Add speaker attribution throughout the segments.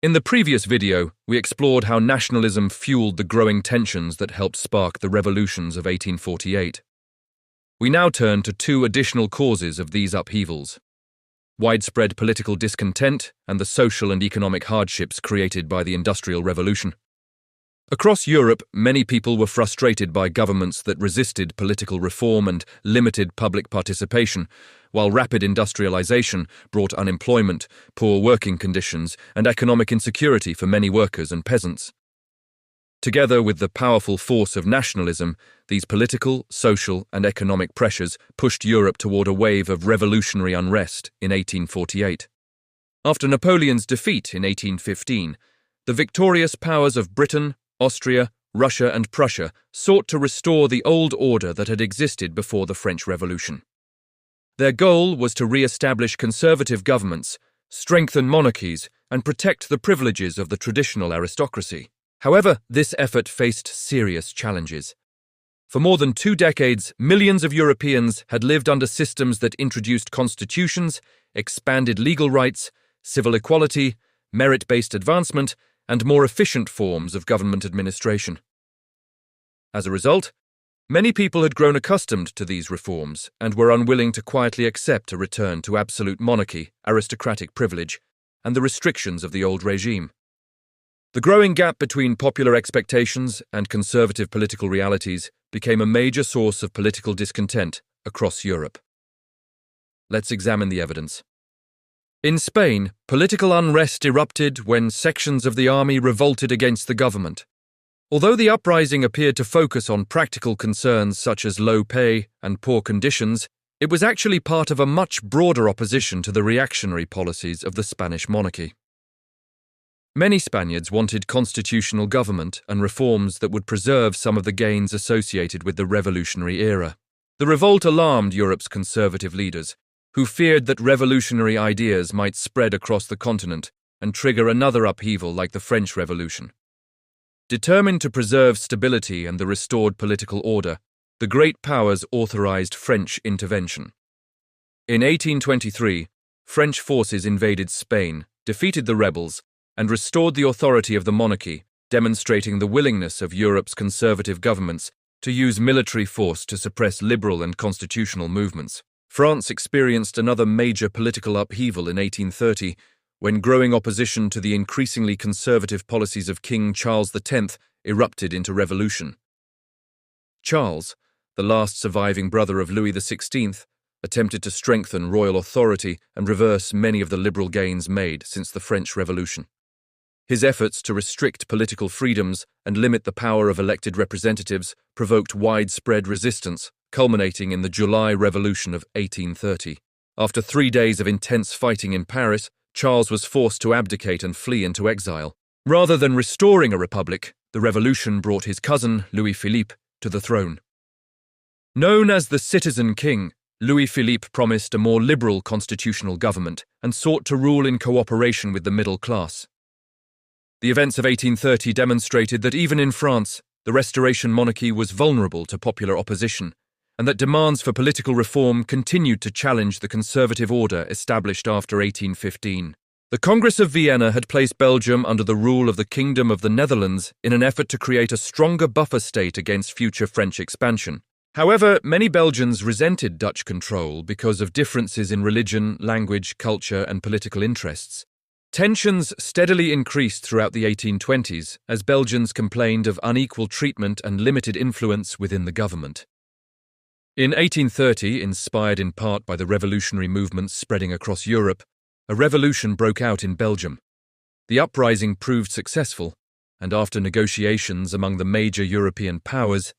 Speaker 1: In the previous video, we explored how nationalism fueled the growing tensions that helped spark the revolutions of 1848. We now turn to two additional causes of these upheavals: widespread political discontent and the social and economic hardships created by the Industrial Revolution. Across Europe, many people were frustrated by governments that resisted political reform and limited public participation, while rapid industrialization brought unemployment, poor working conditions, and economic insecurity for many workers and peasants. Together with the powerful force of nationalism, these political, social, and economic pressures pushed Europe toward a wave of revolutionary unrest in 1848. After Napoleon's defeat in 1815, the victorious powers of Britain, Austria, Russia, and Prussia sought to restore the old order that had existed before the French Revolution. Their goal was to re-establish conservative governments, strengthen monarchies, and protect the privileges of the traditional aristocracy. However, this effort faced serious challenges. For more than 2 decades, millions of Europeans had lived under systems that introduced constitutions, expanded legal rights, civil equality, merit-based advancement, and more efficient forms of government administration. As a result, many people had grown accustomed to these reforms and were unwilling to quietly accept a return to absolute monarchy, aristocratic privilege, and the restrictions of the old regime. The growing gap between popular expectations and conservative political realities became a major source of political discontent across Europe. Let's examine the evidence. In Spain, political unrest erupted when sections of the army revolted against the government. Although the uprising appeared to focus on practical concerns such as low pay and poor conditions, it was actually part of a much broader opposition to the reactionary policies of the Spanish monarchy. Many Spaniards wanted constitutional government and reforms that would preserve some of the gains associated with the revolutionary era. The revolt alarmed Europe's conservative leaders, who feared that revolutionary ideas might spread across the continent and trigger another upheaval like the French Revolution. Determined to preserve stability and the restored political order, the great powers authorized French intervention. In 1823, French forces invaded Spain, defeated the rebels, and restored the authority of the monarchy, demonstrating the willingness of Europe's conservative governments to use military force to suppress liberal and constitutional movements. France experienced another major political upheaval in 1830, when growing opposition to the increasingly conservative policies of King Charles X erupted into revolution. Charles, the last surviving brother of Louis XVI, attempted to strengthen royal authority and reverse many of the liberal gains made since the French Revolution. His efforts to restrict political freedoms and limit the power of elected representatives provoked widespread resistance, culminating in the July Revolution of 1830. After 3 days of intense fighting in Paris, Charles was forced to abdicate and flee into exile. Rather than restoring a republic, the revolution brought his cousin, Louis Philippe, to the throne. Known as the Citizen King, Louis Philippe promised a more liberal constitutional government and sought to rule in cooperation with the middle class. The events of 1830 demonstrated that even in France, the Restoration monarchy was vulnerable to popular opposition, and that demands for political reform continued to challenge the conservative order established after 1815. The Congress of Vienna had placed Belgium under the rule of the Kingdom of the Netherlands in an effort to create a stronger buffer state against future French expansion. However, many Belgians resented Dutch control because of differences in religion, language, culture, and political interests. Tensions steadily increased throughout the 1820s as Belgians complained of unequal treatment and limited influence within the government. In 1830, inspired in part by the revolutionary movements spreading across Europe, a revolution broke out in Belgium. The uprising proved successful, and after negotiations among the major European powers,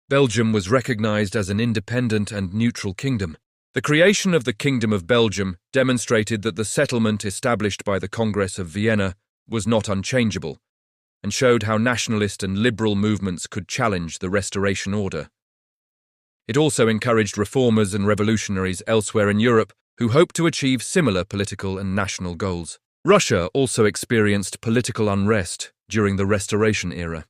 Speaker 1: Belgium was recognized as an independent and neutral kingdom. The creation of the Kingdom of Belgium demonstrated that the settlement established by the Congress of Vienna was not unchangeable, and showed how nationalist and liberal movements could challenge the Restoration order. It also encouraged reformers and revolutionaries elsewhere in Europe who hoped to achieve similar political and national goals. Russia also experienced political unrest during the Restoration era.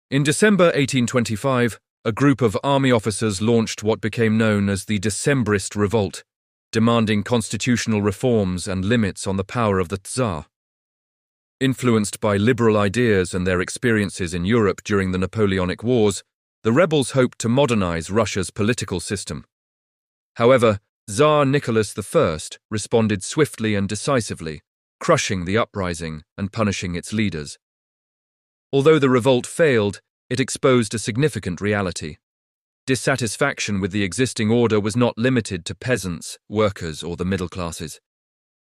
Speaker 1: In December 1825, a group of army officers launched what became known as the Decembrist Revolt, demanding constitutional reforms and limits on the power of the Tsar. Influenced by liberal ideas and their experiences in Europe during the Napoleonic Wars, the rebels hoped to modernize Russia's political system. However, Tsar Nicholas I responded swiftly and decisively, crushing the uprising and punishing its leaders. Although the revolt failed, it exposed a significant reality. Dissatisfaction with the existing order was not limited to peasants, workers, or the middle classes.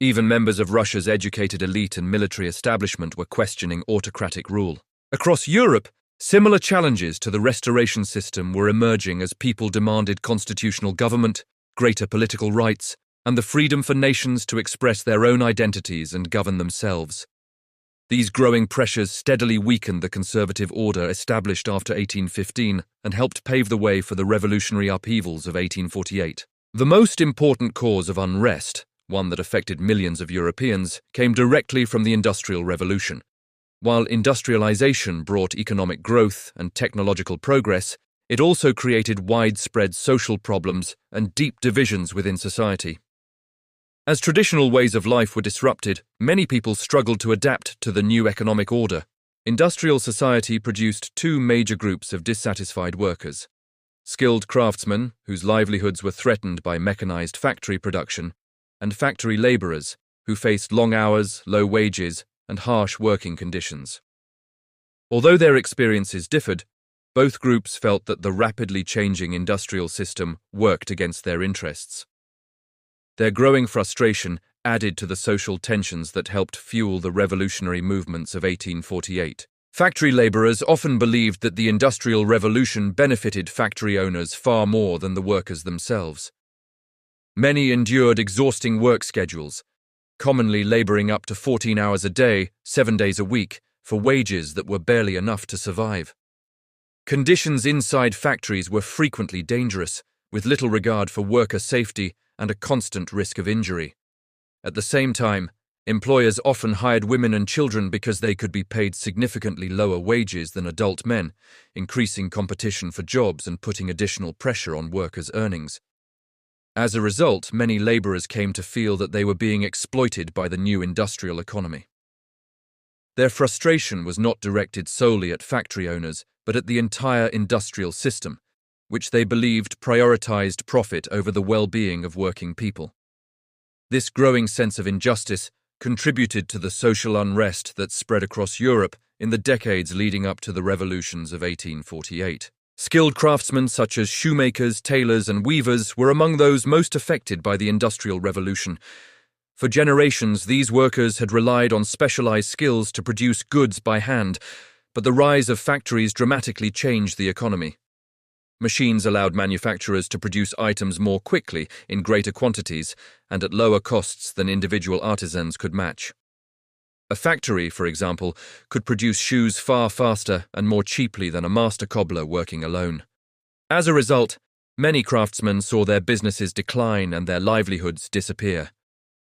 Speaker 1: Even members of Russia's educated elite and military establishment were questioning autocratic rule. Across Europe, similar challenges to the restoration system were emerging as people demanded constitutional government, greater political rights, and the freedom for nations to express their own identities and govern themselves. These growing pressures steadily weakened the conservative order established after 1815 and helped pave the way for the revolutionary upheavals of 1848. The most important cause of unrest, one that affected millions of Europeans, came directly from the Industrial Revolution. While industrialization brought economic growth and technological progress, it also created widespread social problems and deep divisions within society. As traditional ways of life were disrupted, many people struggled to adapt to the new economic order. Industrial society produced two major groups of dissatisfied workers: skilled craftsmen, whose livelihoods were threatened by mechanized factory production, and factory laborers, who faced long hours, low wages, and harsh working conditions. Although their experiences differed, both groups felt that the rapidly changing industrial system worked against their interests. Their growing frustration added to the social tensions that helped fuel the revolutionary movements of 1848. Factory laborers often believed that the Industrial Revolution benefited factory owners far more than the workers themselves. Many endured exhausting work schedules, commonly laboring up to 14 hours a day, 7 days a week, for wages that were barely enough to survive. Conditions inside factories were frequently dangerous, with little regard for worker safety and a constant risk of injury. At the same time, employers often hired women and children because they could be paid significantly lower wages than adult men, increasing competition for jobs and putting additional pressure on workers' earnings. As a result, many laborers came to feel that they were being exploited by the new industrial economy. Their frustration was not directed solely at factory owners, but at the entire industrial system, which they believed prioritized profit over the well-being of working people. This growing sense of injustice contributed to the social unrest that spread across Europe in the decades leading up to the revolutions of 1848. Skilled craftsmen such as shoemakers, tailors, and weavers were among those most affected by the Industrial Revolution. For generations, these workers had relied on specialized skills to produce goods by hand, but the rise of factories dramatically changed the economy. Machines allowed manufacturers to produce items more quickly, in greater quantities, and at lower costs than individual artisans could match. A factory, for example, could produce shoes far faster and more cheaply than a master cobbler working alone. As a result, many craftsmen saw their businesses decline and their livelihoods disappear.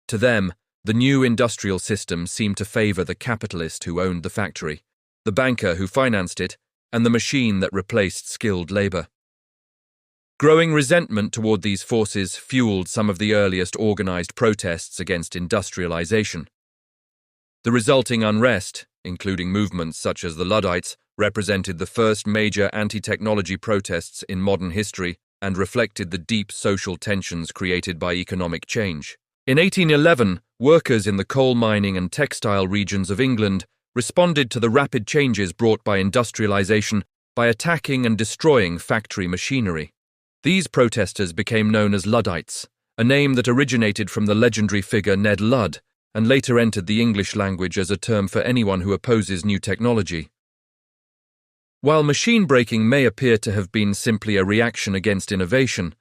Speaker 1: To them, the new industrial system seemed to favor the capitalist who owned the factory, the banker who financed it, and the machine that replaced skilled labor. Growing resentment toward these forces fueled some of the earliest organized protests against industrialization. The resulting unrest, including movements such as the Luddites, represented the first major anti-technology protests in modern history and reflected the deep social tensions created by economic change. In 1811, workers in the coal mining and textile regions of England responded to the rapid changes brought by industrialization by attacking and destroying factory machinery. These protesters became known as Luddites, a name that originated from the legendary figure Ned Ludd, and later entered the English language as a term for anyone who opposes new technology. While machine breaking may appear to have been simply a reaction against innovation,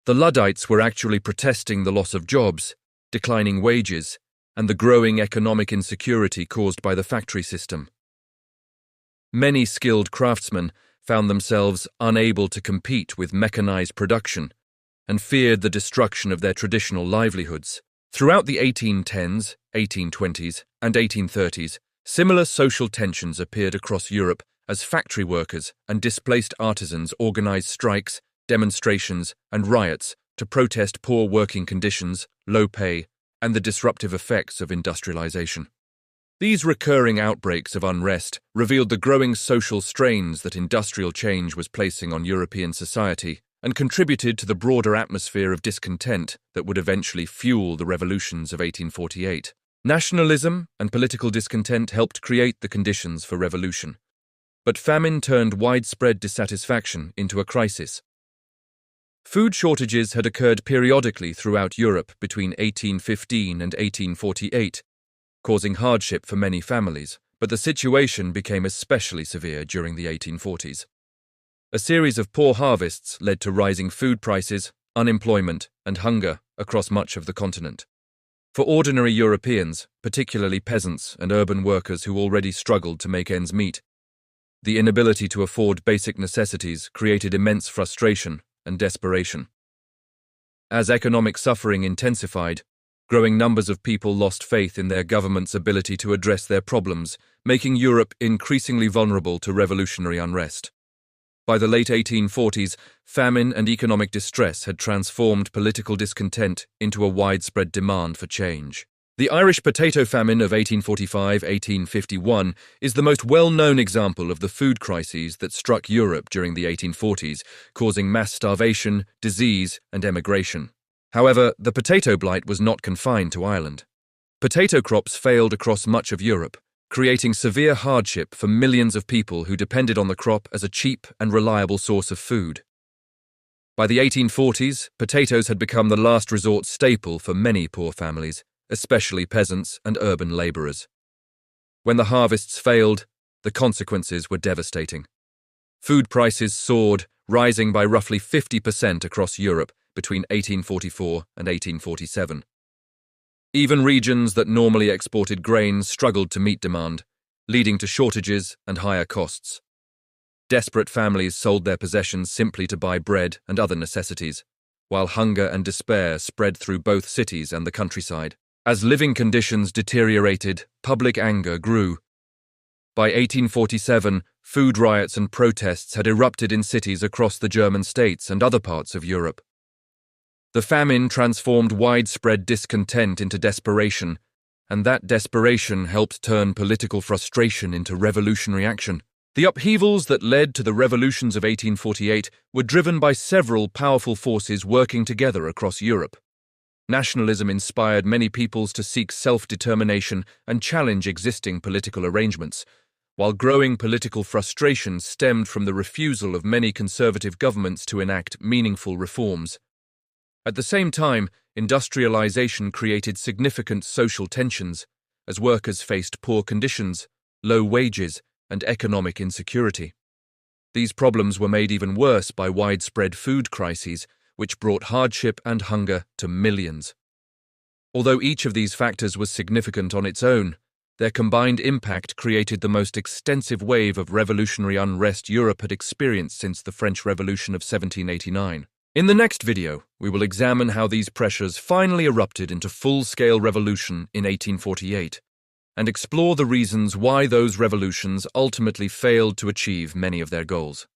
Speaker 1: the Luddites were actually protesting the loss of jobs, declining wages, and the growing economic insecurity caused by the factory system. Many skilled craftsmen found themselves unable to compete with mechanized production and feared the destruction of their traditional livelihoods. Throughout the 1810s, 1820s, and 1830s, similar social tensions appeared across Europe as factory workers and displaced artisans organized strikes, demonstrations, and riots to protest poor working conditions, low pay, and the disruptive effects of industrialization. These recurring outbreaks of unrest revealed the growing social strains that industrial change was placing on European society and contributed to the broader atmosphere of discontent that would eventually fuel the revolutions of 1848. Nationalism and political discontent helped create the conditions for revolution, but famine turned widespread dissatisfaction into a crisis. Food shortages had occurred periodically throughout Europe between 1815 and 1848, causing hardship for many families, but the situation became especially severe during the 1840s. A series of poor harvests led to rising food prices, unemployment, and hunger across much of the continent. For ordinary Europeans, particularly peasants and urban workers who already struggled to make ends meet, the inability to afford basic necessities created immense frustration and desperation. As economic suffering intensified, growing numbers of people lost faith in their government's ability to address their problems, making Europe increasingly vulnerable to revolutionary unrest. By the late 1840s, famine and economic distress had transformed political discontent into a widespread demand for change. The Irish potato famine of 1845-1851 is the most well-known example of the food crises that struck Europe during the 1840s, causing mass starvation, disease, and emigration. However, the potato blight was not confined to Ireland. Potato crops failed across much of Europe, creating severe hardship for millions of people who depended on the crop as a cheap and reliable source of food. By the 1840s, potatoes had become the last resort staple for many poor families, especially peasants and urban labourers. When the harvests failed, the consequences were devastating. Food prices soared, rising by roughly 50% across Europe between 1844 and 1847. Even regions that normally exported grains struggled to meet demand, leading to shortages and higher costs. Desperate families sold their possessions simply to buy bread and other necessities, while hunger and despair spread through both cities and the countryside. As living conditions deteriorated, public anger grew. By 1847, food riots and protests had erupted in cities across the German states and other parts of Europe. The famine transformed widespread discontent into desperation, and that desperation helped turn political frustration into revolutionary action. The upheavals that led to the revolutions of 1848 were driven by several powerful forces working together across Europe. Nationalism inspired many peoples to seek self-determination and challenge existing political arrangements, while growing political frustration stemmed from the refusal of many conservative governments to enact meaningful reforms. At the same time, industrialization created significant social tensions as workers faced poor conditions, low wages, and economic insecurity. These problems were made even worse by widespread food crises, which brought hardship and hunger to millions. Although each of these factors was significant on its own, their combined impact created the most extensive wave of revolutionary unrest Europe had experienced since the French Revolution of 1789. In the next video, we will examine how these pressures finally erupted into full-scale revolution in 1848, and explore the reasons why those revolutions ultimately failed to achieve many of their goals.